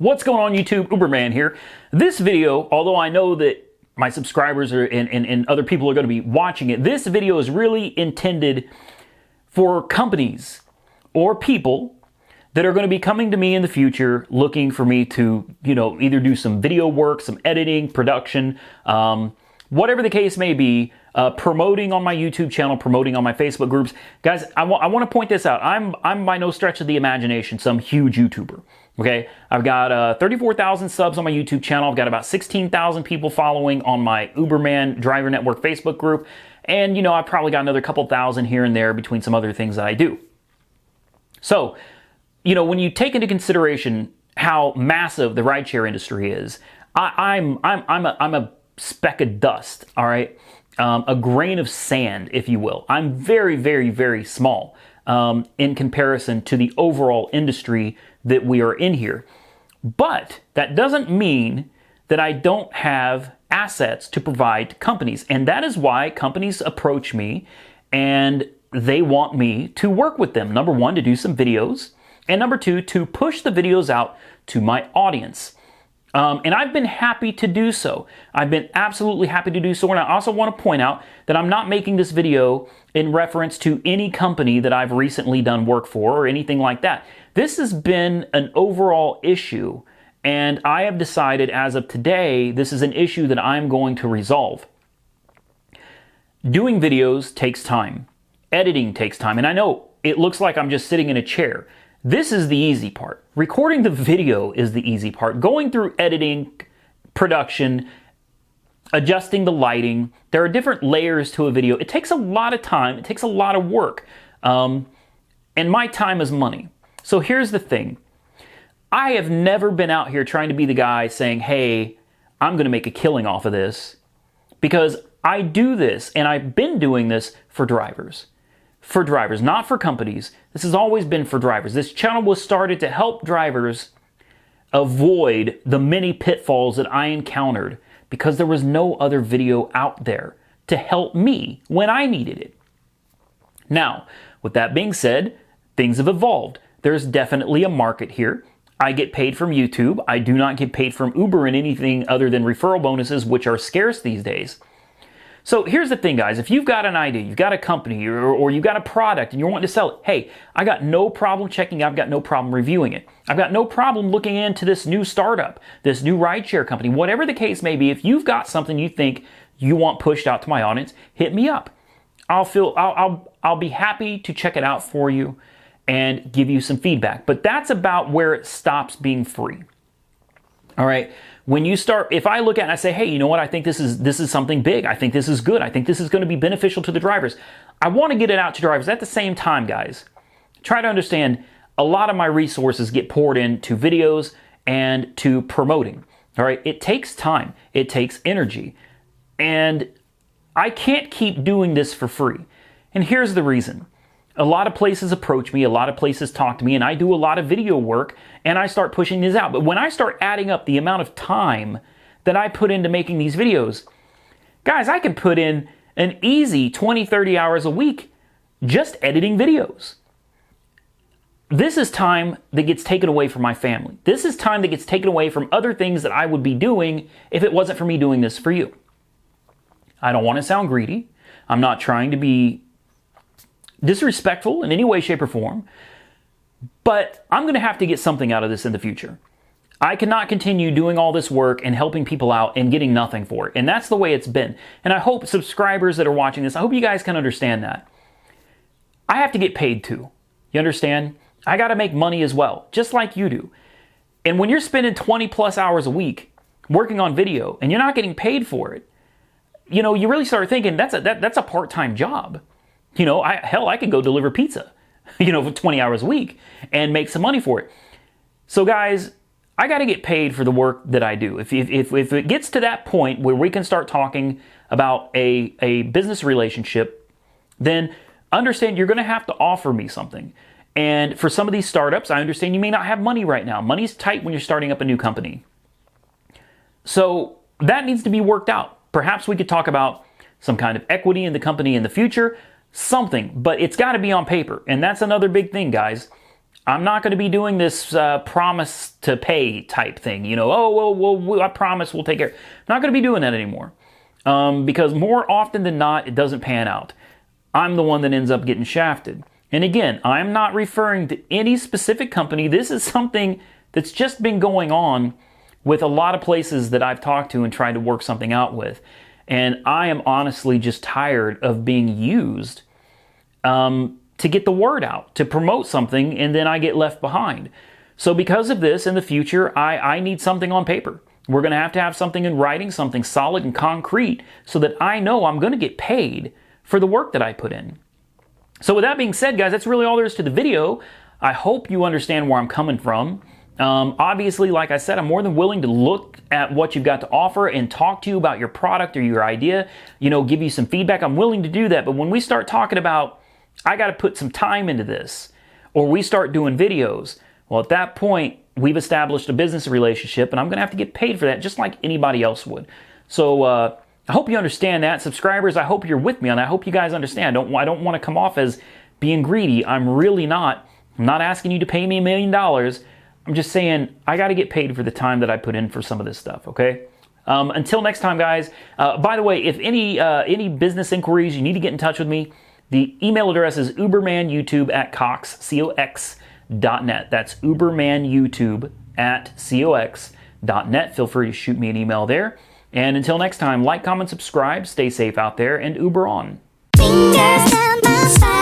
What's going on YouTube? Uberman here. This video, although I know that my subscribers are, and other people are going to be watching it, this video is really intended for companies or people that are going to be coming to me in the future looking for me to, either do some video work, some editing, production, whatever the case may be, promoting on my YouTube channel, promoting on my Facebook groups. Guys, I want to point this out. I'm by no stretch of the imagination some huge YouTuber. Okay, I've got 34,000 subs on my YouTube channel. I've got about 16,000 people following on my Uberman Driver Network Facebook group. And, I've probably got another couple thousand here and there between some other things that I do. So, when you take into consideration how massive the rideshare industry is, I'm a speck of dust, all right? A grain of sand, if you will. I'm very, very, very small in comparison to the overall industry that we are in here. But that doesn't mean that I don't have assets to provide to companies. And that is why companies approach me and they want me to work with them. Number one, to do some videos. And number two, to push the videos out to my audience. And I've been happy to do so. I've been absolutely happy to do so. And I also want to point out that I'm not making this video in reference to any company that I've recently done work for or anything like that. This has been an overall issue, and I have decided as of today, this is an issue that I'm going to resolve. Doing videos takes time. Editing takes time. And I know it looks like I'm just sitting in a chair. This is the easy part. Recording the video is the easy part. Going through editing, production, adjusting the lighting. There are different layers to a video. It takes a lot of time. It takes a lot of work. And my time is money. So here's the thing. I have never been out here trying to be the guy saying, hey, I'm going to make a killing off of this. Because I do this, and I've been doing this for drivers. For drivers, not for companies. This has always been for drivers. This channel was started to help drivers avoid the many pitfalls that I encountered because there was no other video out there to help me when I needed it. Now, with that being said, things have evolved. There's definitely a market here. I get paid from YouTube. I do not get paid from Uber and anything other than referral bonuses, which are scarce these days. So here's the thing, guys. If you've got an idea, you've got a company, or you've got a product and you're wanting to sell it, hey, I got no problem checking. I've got no problem reviewing it. I've got no problem looking into this new startup, this new rideshare company, whatever the case may be. If you've got something you think you want pushed out to my audience, hit me up. I'll be happy to check it out for you and give you some feedback. But that's about where it stops being free. All right. When you start, if I look at it and I say, hey, you know what? I think this is something big. I think this is good. I think this is going to be beneficial to the drivers. I want to get it out to drivers. At the same time, guys, try to understand a lot of my resources get poured into videos and to promoting. All right. It takes time. It takes energy. And I can't keep doing this for free. And here's the reason. A lot of places approach me, a lot of places talk to me, and I do a lot of video work, and I start pushing these out. But when I start adding up the amount of time that I put into making these videos, guys, I can put in an easy 20, 30 hours a week just editing videos. This is time that gets taken away from my family. This is time that gets taken away from other things that I would be doing if it wasn't for me doing this for you. I don't want to sound greedy. I'm not trying to be disrespectful in any way, shape, or form, but I'm going to have to get something out of this in the future. I cannot continue doing all this work and helping people out and getting nothing for it. And that's the way it's been. And I hope subscribers that are watching this, I hope you guys can understand that. I have to get paid too. You understand? I got to make money as well, just like you do. And when you're spending 20 plus hours a week working on video and you're not getting paid for it, you really start thinking that's a part-time job. Hell, I could go deliver pizza, for 20 hours a week and make some money for it. So guys, I got to get paid for the work that I do. If it gets to that point where we can start talking about a business relationship, then understand you're going to have to offer me something. And for some of these startups, I understand you may not have money right now. Money's tight when you're starting up a new company. So that needs to be worked out. Perhaps we could talk about some kind of equity in the company in the future. Something, but it's got to be on paper. And that's another big thing, guys. I'm not going to be doing this promise to pay type thing. You know, oh, well, I promise we'll take care. I'm not going to be doing that anymore. Because more often than not, it doesn't pan out. I'm the one that ends up getting shafted. And again, I'm not referring to any specific company. This is something that's just been going on with a lot of places that I've talked to and tried to work something out with. And I am honestly just tired of being used to get the word out, to promote something, and then I get left behind. So because of this, in the future, I need something on paper. We're going to have something in writing, something solid and concrete, so that I know I'm going to get paid for the work that I put in. So with that being said, guys, that's really all there is to the video. I hope you understand where I'm coming from. Obviously, like I said, I'm more than willing to look at what you've got to offer and talk to you about your product or your idea, you know, give you some feedback. I'm willing to do that. But when we start talking about, I got to put some time into this, or we start doing videos, well, at that point, we've established a business relationship, and I'm going to have to get paid for that just like anybody else would. So I hope you understand that. Subscribers, I hope you're with me on that. I hope you guys understand. I don't want to come off as being greedy. I'm really not. I'm not asking you to pay me $1 million. I'm just saying I got to get paid for the time that I put in for some of this stuff, okay? Until next time, guys. By the way, if any business inquiries, you need to get in touch with me. The email address is ubermanyoutube@cox.net. That's ubermanyoutube@cox.net. Feel free to shoot me an email there. And until next time, like, comment, subscribe, stay safe out there, and Uber on. Fingers down my spine.